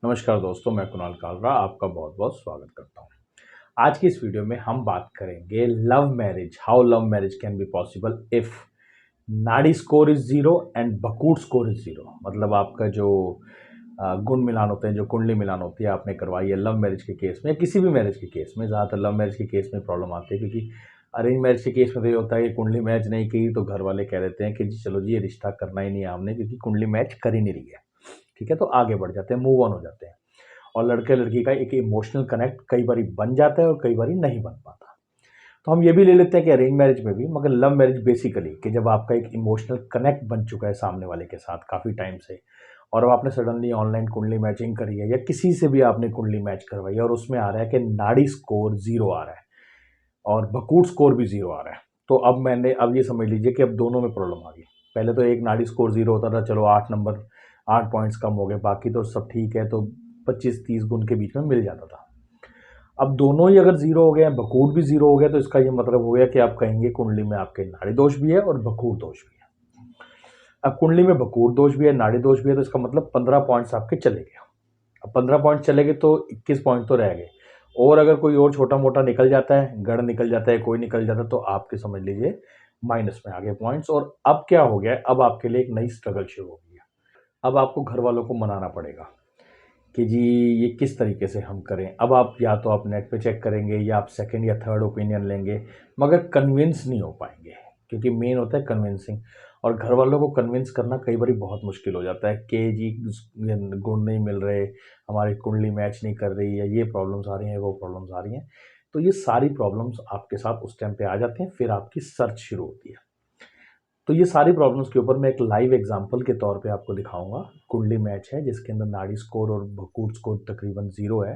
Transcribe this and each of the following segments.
नमस्कार दोस्तों, मैं कुणाल कालरा आपका बहुत बहुत स्वागत करता हूँ। आज की इस वीडियो में हम बात करेंगे love marriage, how love marriage can be possible if nadi score is zero and bhakoot score is zero. मतलब आपका जो गुण मिलान होते हैं, जो कुंडली मिलान होती है, आपने करवाई है लव मैरिज के केस में या किसी भी मैरिज के केस में। ज़्यादातर लव मैरिज के केस में प्रॉब्लम आती है, क्योंकि अरेंज मैरिज के केस में तो ये होता है कि कुंडली मैच नहीं की तो घर वाले कह देते हैं कि जी चलो जी, ये रिश्ता करना ही नहीं है हमने, क्योंकि कुंडली मैच कर ही नहीं रही है। ठीक है, तो आगे बढ़ जाते हैं, मूव ऑन हो जाते हैं। और लड़के लड़की का एक इमोशनल कनेक्ट कई बार बन जाता है और कई बार नहीं बन पाता। तो हम ये भी ले लेते हैं कि अरेंज मैरिज में भी, मगर लव मैरिज बेसिकली कि जब आपका एक इमोशनल कनेक्ट बन चुका है सामने वाले के साथ काफ़ी टाइम से, और अब आपने सडनली ऑनलाइन कुंडली मैचिंग करी है या किसी से भी आपने कुंडली मैच करवाई है और उसमें आ रहा है कि नाड़ी स्कोर जीरो आ रहा है और बकूट स्कोर भी जीरो आ रहा है, तो अब ये समझ लीजिए कि अब दोनों में प्रॉब्लम आ गई। पहले तो एक नाड़ी स्कोर जीरो होता था, चलो 8 पॉइंट्स कम हो गए, बाकी तो सब ठीक है, तो 25-30 गुण के बीच में मिल जाता था। अब दोनों ही अगर जीरो हो गए हैं, बकूट भी जीरो हो गया, तो इसका ये मतलब हो गया कि आप कहेंगे कुंडली में आपके नाड़ी दोष भी है और बकूट दोष भी है। अब कुंडली में बकूट दोष भी है, नाड़ी दोष भी है, तो इसका मतलब 15 पॉइंट्स आपके चले गए। अब 15 पॉइंट चले गए तो 21 पॉइंट तो रह गए, और अगर कोई और छोटा मोटा निकल जाता है, गढ़ निकल जाता है, कोई निकल जाता है, तो आपके समझ लीजिए माइनस में आ गए पॉइंट्स। और अब क्या हो गया, अब आपके लिए एक नई स्ट्रगल शुरू हो गई है। अब आपको घर वालों को मनाना पड़ेगा कि जी ये किस तरीके से हम करें। अब आप या तो आप नेट पे चेक करेंगे या आप सेकंड या थर्ड ओपिनियन लेंगे, मगर कन्विंस नहीं हो पाएंगे, क्योंकि मेन होता है कन्विंसिंग। और घर वालों को कन्विंस करना कई बार बहुत मुश्किल हो जाता है कि जी गुण नहीं मिल रहे, हमारी कुंडली मैच नहीं कर रही है, ये प्रॉब्लम्स आ रही हैं, वो प्रॉब्लम्स आ रही हैं। तो ये सारी प्रॉब्लम्स आपके साथ उस टाइम पे आ जाते हैं, फिर आपकी सर्च शुरू होती है। तो ये सारी प्रॉब्लम्स के ऊपर मैं एक लाइव एग्जांपल के तौर पे आपको दिखाऊंगा। कुंडली मैच है जिसके अंदर नाड़ी स्कोर और बकूट स्कोर तकरीबन जीरो है,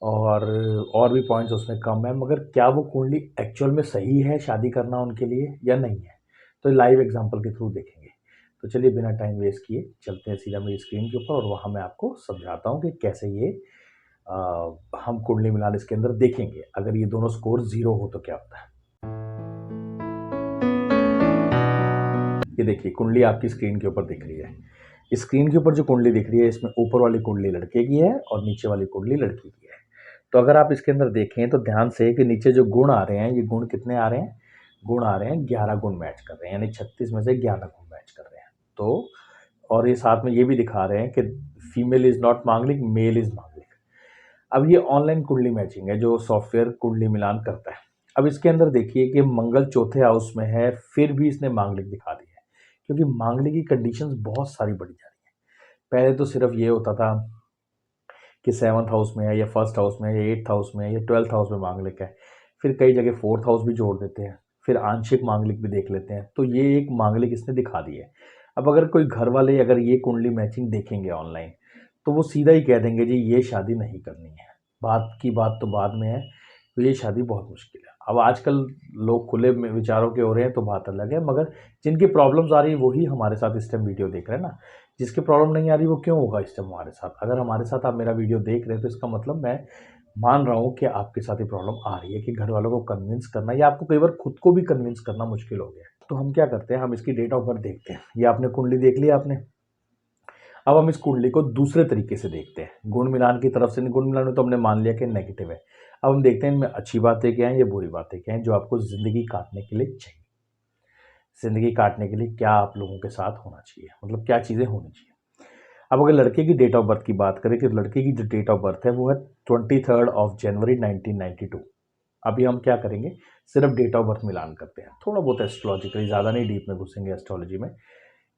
और भी पॉइंट्स उसमें कम है, मगर क्या वो कुंडली एक्चुअल में सही है शादी करना उनके लिए या नहीं है, तो लाइव एग्जांपल के थ्रू देखेंगे। तो चलिए बिना टाइम वेस्ट किए चलते हैं सीधा मेरी स्क्रीन के ऊपर, और वहाँ मैं आपको समझाता हूँ कि कैसे ये हम कुंडली मिलान इसके अंदर देखेंगे। अगर ये दोनों स्कोर जीरो हो तो क्या होता है। ये देखिए कुंडली आपकी स्क्रीन के ऊपर दिख रही है। इस स्क्रीन के ऊपर जो कुंडली दिख रही है, इसमें ऊपर वाली कुंडली लड़के की है और नीचे वाली कुंडली लड़की की है। तो अगर आप इसके अंदर देखें तो ध्यान से कि नीचे जो गुण आ रहे हैं, ये गुण कितने आ रहे हैं, गुण आ रहे हैं 11 गुण मैच कर रहे हैं, यानी 36 में से 11 गुण मैच कर रहे हैं। तो और ये साथ में ये भी दिखा रहे हैं कि फीमेल इज नॉट मांगलिक, मेल इज मांगलिक। अब ये ऑनलाइन कुंडली मैचिंग है जो सॉफ्टवेयर कुंडली मिलान करता है। अब इसके अंदर देखिए कि मंगल चौथे हाउस में है, फिर भी इसने मांगलिक दिखा दी है, क्योंकि मांगलिक की कंडीशंस बहुत सारी बढ़ी जा रही है। पहले तो सिर्फ ये होता था कि 7th हाउस में है या फर्स्ट हाउस में है या 8th हाउस में है या 12th हाउस में मांगलिक है, फिर कई जगह 4th हाउस भी जोड़ देते हैं, फिर आंशिक मांगलिक भी देख लेते हैं। तो ये एक मांगलिक इसने दिखा दी है। अब अगर कोई घर वाले अगर ये कुंडली मैचिंग देखेंगे ऑनलाइन, तो वो सीधा ही कह देंगे जी ये शादी नहीं करनी है। बात की बात तो बाद में है, तो ये शादी बहुत मुश्किल है। अब आजकल लोग खुले में विचारों के हो रहे हैं तो बात अलग है, मगर जिनकी प्रॉब्लम्स आ रही है वही हमारे साथ इस टाइम वीडियो देख रहे हैं ना। जिसकी प्रॉब्लम नहीं आ रही वो क्यों होगा इस टाइम हमारे साथ। अगर हमारे साथ आप मेरा वीडियो देख रहे हैं तो इसका मतलब मैं मान रहा हूँ कि आपके साथ ही प्रॉब्लम आ रही है, कि घर वालों को कन्विंस करना या आपको कई बार खुद को भी कन्विंस करना मुश्किल हो गया है। तो हम क्या करते हैं, हम इसकी डेट ऑफ बर्थ देखते हैं। ये आपने कुंडली देख ली आपने। अब हम इस कुंडली को दूसरे तरीके से देखते हैं, गुण मिलान की तरफ से। गुण मिलान में तो हमने मान लिया कि नेगेटिव है। अब हम देखते हैं इनमें अच्छी बातें क्या हैं या बुरी बातें क्या हैं जो आपको ज़िंदगी काटने के लिए चाहिए। ज़िंदगी काटने के लिए क्या आप लोगों के साथ होना चाहिए, मतलब क्या चीज़ें होनी चाहिए। अब अगर लड़के की डेट ऑफ बर्थ की बात करें, कि लड़के की जो डेट ऑफ बर्थ है वो है 23 जनवरी 1992। अभी हम क्या करेंगे, सिर्फ डेट ऑफ बर्थ मिलान करते हैं, थोड़ा बहुत एस्ट्रोलॉजिकली, ज़्यादा नहीं डीप में घुसेंगे एस्ट्रोलॉजी में,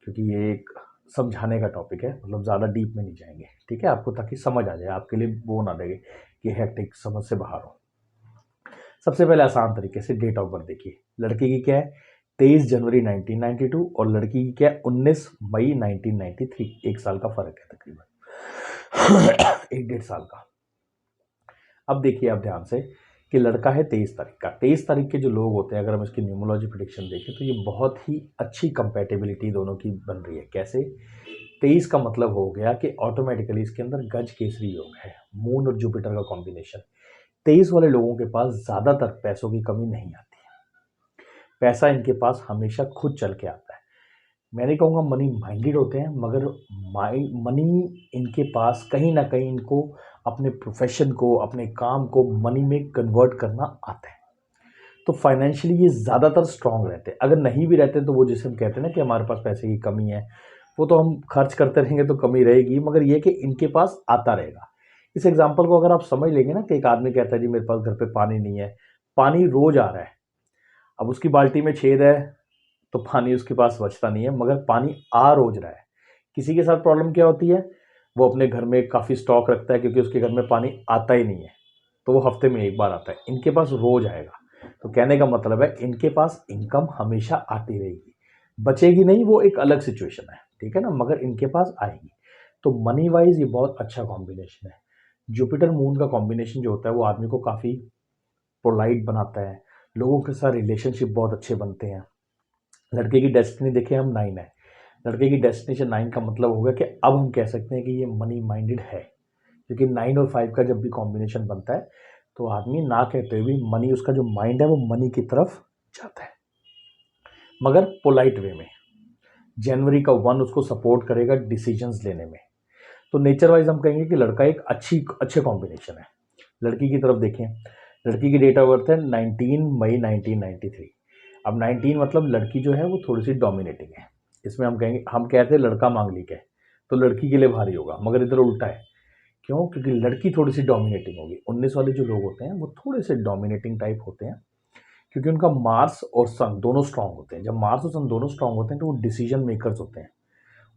क्योंकि ये एक समझाने का टॉपिक है, मतलब ज़्यादा डीप में नहीं जाएंगे। ठीक है, आपको ताकि समझ आ जाए, आपके लिए वो ना लगे कि हेक्टिक, समझ से बाहर हो। सबसे पहले आसान तरीके से डेट ऑफ बर्थ देखिए। लड़के की क्या है, 23 जनवरी 1992, और लड़की की क्या है, 19 मई 1993। 1 साल का फर्क है तकरीबन, 1-1.5 साल का। अब देखिए आप ध्यान से कि लड़का है 23 तारीख का। 23 तारीख के जो लोग होते हैं, अगर हम इसकी न्यूमरोलॉजी प्रिडिक्शन देखें तो ये बहुत ही अच्छी कंपैटिबिलिटी दोनों की बन रही है। कैसे, 23 का मतलब हो गया कि ऑटोमेटिकली इसके अंदर गज केसरी योग है, मून और जुपिटर का कॉम्बिनेशन। 23 वाले लोगों के पास ज़्यादातर पैसों की कमी नहीं आती है। पैसा इनके पास हमेशा खुद चल के आता है। मैं नहीं कहूँगा मनी माइंडेड होते हैं, मगर मनी इनके पास कहीं ना कहीं इनको अपने प्रोफेशन को, अपने काम को मनी में कन्वर्ट करना आता है। तो फाइनेंशियली ये ज़्यादातर स्ट्रांग रहते हैं। अगर नहीं भी रहते तो वो जिसे हम कहते हैं ना कि हमारे पास पैसे की कमी है, वो तो हम खर्च करते रहेंगे तो कमी रहेगी, मगर ये कि इनके पास आता रहेगा। इस एग्जाम्पल को अगर आप समझ लेंगे ना कि एक आदमी कहता है जी मेरे पास घर पे पानी नहीं है, पानी रोज आ रहा है, अब उसकी बाल्टी में छेद है तो पानी उसके पास बचता नहीं है, मगर पानी आ रोज रहा है। किसी के साथ प्रॉब्लम क्या होती है, वो अपने घर में काफ़ी स्टॉक रखता है क्योंकि उसके घर में पानी आता ही नहीं है, तो वो हफ्ते में एक बार आता है, इनके पास रोज आएगा। तो कहने का मतलब है इनके पास इनकम हमेशा आती रहेगी, बचेगी नहीं, वो एक अलग सिचुएशन है, ठीक है ना, मगर इनके पास आएगी। तो मनी वाइज ये बहुत अच्छा कॉम्बिनेशन है। जुपिटर मून का कॉम्बिनेशन जो होता है वो आदमी को काफ़ी पोलाइट बनाता है, लोगों के साथ रिलेशनशिप बहुत अच्छे बनते हैं। लड़के की डेस्टिनी देखें हम 9 है, लड़के की डेस्टिनेशन 9 का मतलब होगा कि अब हम कह सकते हैं कि ये मनी माइंडेड है, क्योंकि 9 और 5 का जब भी कॉम्बिनेशन बनता है तो आदमी ना कहते हुए मनी, उसका जो माइंड है वो मनी की तरफ जाता है, मगर पोलाइट वे में। जनवरी का 1 उसको सपोर्ट करेगा डिसीजंस लेने में। तो नेचर वाइज हम कहेंगे कि लड़का एक अच्छे कॉम्बिनेशन है। लड़की की तरफ देखें, लड़की की डेट ऑफ बर्थ है 19 मई 1993। अब 19 मतलब लड़की जो है वो थोड़ी सी डोमिनेटिंग है, इसमें हम कहेंगे, हम कहते हैं लड़का मांगलिक है तो लड़की के लिए भारी होगा, मगर इधर उल्टा है। क्यों? क्योंकि लड़की थोड़ी सी डोमिनेटिंग होगी। 19 वाले जो लोग होते हैं वो थोड़े से डोमिनेटिंग टाइप होते हैं, क्योंकि उनका मार्स और सन दोनों स्ट्रांग होते हैं। जब मार्स और सन दोनों स्ट्रांग होते हैं तो वो डिसीजन मेकर्स होते हैं,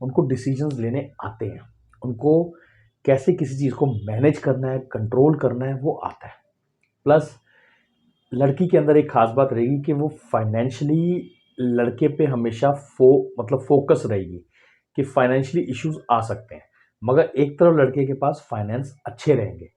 उनको डिसीजंस लेने आते हैं, उनको कैसे किसी चीज़ को मैनेज करना है, कंट्रोल करना है, वो आता है। प्लस लड़की के अंदर एक खास बात रहेगी कि वो फाइनेंशियली लड़के पे हमेशा मतलब फोकस रहेगी कि फाइनेंशियली इश्यूज आ सकते हैं, मगर एक तरफ लड़के के पास फाइनेंस अच्छे रहेंगे।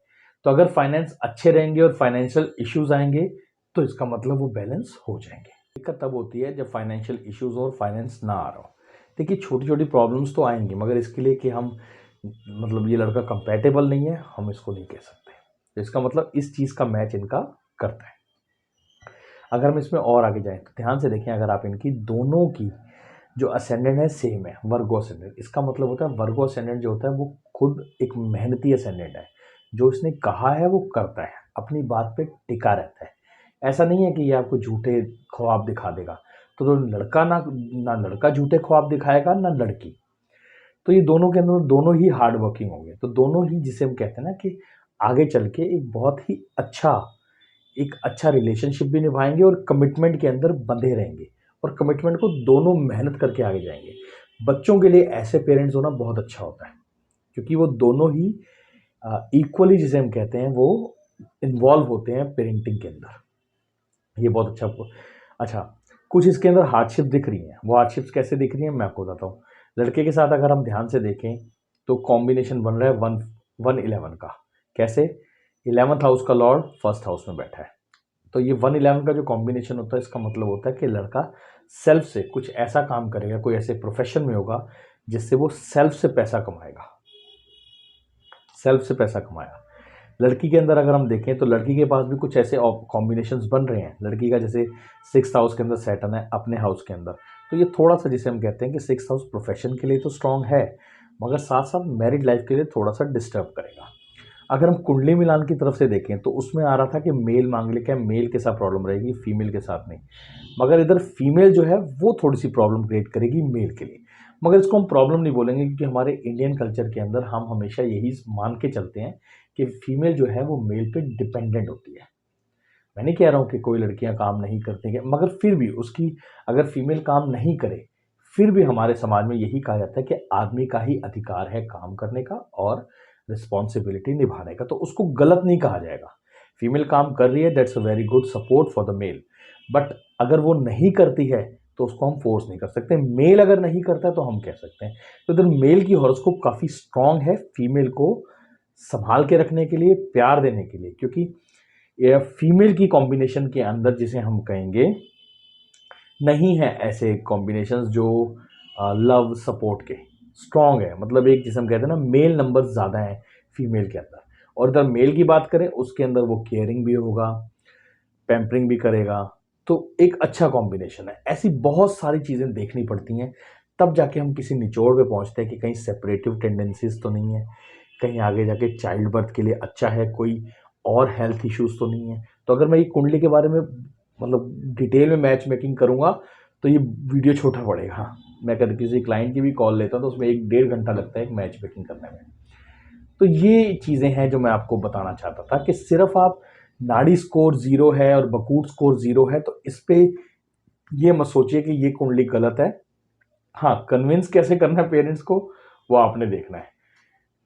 तो अगर फाइनेंस अच्छे रहेंगे और फाइनेंशियल इश्यूज आएंगे तो इसका मतलब वो बैलेंस हो जाएंगे। दिक्कत तब होती है जब फाइनेंशियल इश्यूज और फाइनेंस ना आ रहा हो। देखिए छोटी छोटी प्रॉब्लम्स तो आएंगी, मगर इसके लिए कि हम मतलब ये लड़का कंपैटिबल नहीं है, हम इसको नहीं कह सकते। तो इसका मतलब इस चीज़ का मैच इनका करता है। अगर हम इसमें और आगे जाएं तो ध्यान से देखें, अगर आप इनकी दोनों की जो असेंडेंट है सेम है, वर्गो असेंडेंट, इसका मतलब होता है वर्गो असेंडेंट जो होता है वो खुद एक मेहनती असेंडेंट है, जो इसने कहा है वो करता है, अपनी बात पे टिका रहता है। ऐसा नहीं है कि ये आपको झूठे ख्वाब दिखा देगा। तो लड़का ना ना लड़का झूठे ख्वाब दिखाएगा ना लड़की। तो ये दोनों के अंदर दोनों ही हार्ड वर्किंग होंगे, तो दोनों ही जिसे हम कहते हैं ना कि आगे चल के एक अच्छा रिलेशनशिप भी निभाएंगे और कमिटमेंट के अंदर बंधे रहेंगे, और कमिटमेंट को दोनों मेहनत करके आगे जाएंगे। बच्चों के लिए ऐसे पेरेंट्स होना बहुत अच्छा होता है, क्योंकि वो दोनों ही इक्वली जिसे हम कहते हैं वो इन्वॉल्व होते हैं पेरेंटिंग के अंदर। ये बहुत अच्छा, कुछ इसके अंदर हार्डशिप दिख रही हैं। वो हार्डशिप्स कैसे दिख रही हैं मैं आपको बताता हूँ। लड़के के साथ अगर हम ध्यान से देखें तो कॉम्बिनेशन बन रहा है 1-1-11 का। कैसे? 11th हाउस का लॉर्ड फर्स्ट हाउस में बैठा है, तो ये 1-11 का जो कॉम्बिनेशन होता है इसका मतलब होता है कि लड़का सेल्फ से कुछ ऐसा काम करेगा, कोई ऐसे प्रोफेशन में होगा जिससे वो सेल्फ से पैसा कमाएगा, सेल्फ से पैसा कमाएगा। लड़की के अंदर अगर हम देखें तो लड़की के पास भी कुछ ऐसे कॉम्बिनेशंस बन रहे हैं। लड़की का जैसे 6th हाउस के अंदर सैटर्न है अपने हाउस के अंदर, तो ये थोड़ा सा जिसे हम कहते हैं कि 6th हाउस प्रोफेशन के लिए तो स्ट्रांग है, मगर साथ साथ मैरिड लाइफ के लिए थोड़ा सा डिस्टर्ब करेगा। अगर हम कुंडली मिलान की तरफ से देखें तो उसमें आ रहा था कि मेल मांगलिक है, मेल के साथ प्रॉब्लम रहेगी, फीमेल के साथ नहीं। मगर इधर फीमेल जो है वो थोड़ी सी प्रॉब्लम क्रिएट करेगी मेल के लिए, मगर इसको हम प्रॉब्लम नहीं बोलेंगे, क्योंकि हमारे इंडियन कल्चर के अंदर हम हमेशा यही मान के चलते हैं कि फीमेल जो है वो मेल पे डिपेंडेंट होती है। मैं नहीं कह रहा हूँ कि कोई लड़कियां काम नहीं करती हैं, मगर फिर भी उसकी, अगर फीमेल काम नहीं करे, फिर भी हमारे समाज में यही कहा जाता है कि आदमी का ही अधिकार है काम करने का और रिस्पॉन्सिबिलिटी निभाने का, तो उसको गलत नहीं कहा जाएगा। फीमेल काम कर रही है, that's a very good support for the male, but अगर वो नहीं करती है तो उसको हम फोर्स नहीं कर सकते। मेल अगर नहीं करता है तो हम कह सकते हैं। तो इधर मेल की हॉरोस्कोप काफ़ी स्ट्रांग है फीमेल को संभाल के रखने के लिए, प्यार देने के लिए, क्योंकि ये फीमेल की कॉम्बिनेशन के अंदर जिसे हम कहेंगे नहीं है ऐसे कॉम्बिनेशंस जो लव सपोर्ट के स्ट्रांग है, मतलब एक जिसे हम कहते हैं ना मेल नंबर ज़्यादा है फीमेल के अंदर, और इधर मेल की बात करें उसके अंदर वो केयरिंग भी होगा, पैम्परिंग भी करेगा, तो एक अच्छा कॉम्बिनेशन है। ऐसी बहुत सारी चीज़ें देखनी पड़ती हैं तब जाके हम किसी निचोड़ पे पहुंचते हैं कि कहीं सेपरेटिव टेंडेंसीज तो नहीं है, कहीं आगे जाके चाइल्ड बर्थ के लिए अच्छा है, कोई और हेल्थ इश्यूज तो नहीं है। तो अगर मैं ये कुंडली के बारे में मतलब डिटेल में मैच मेकिंग करूँगा तो ये वीडियो छोटा पड़ेगा। मैं अगर किसी क्लाइंट की भी कॉल लेता हूँ तो उसमें 1 डेढ़ घंटा लगता है एक मैच मेकिंग करने में। तो ये चीज़ें हैं जो मैं आपको बताना चाहता था कि सिर्फ आप नाड़ी स्कोर ज़ीरो है और बकूट स्कोर ज़ीरो है तो इस पे ये मत सोचिए कि ये कुंडली गलत है। हाँ, कन्विंस कैसे करना है पेरेंट्स को वो आपने देखना है।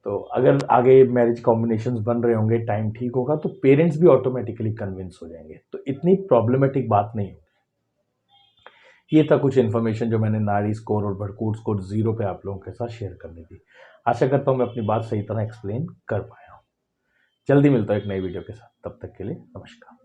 तो अगर आगे मैरिज कॉम्बिनेशंस बन रहे होंगे, टाइम ठीक होगा तो पेरेंट्स भी ऑटोमेटिकली कन्विंस हो जाएंगे, तो इतनी प्रॉब्लमेटिक बात नहीं होगी। ये था कुछ इन्फॉर्मेशन जो मैंने नाड़ी स्कोर और बरकूट स्कोर ज़ीरो पे आप लोगों के साथ शेयर करनी थी। आशा करता हूँ मैं अपनी बात सही तरह एक्सप्लेन कर पाया हूँ। जल्दी मिलता हूँ एक नई वीडियो के साथ, तब तक के लिए नमस्कार।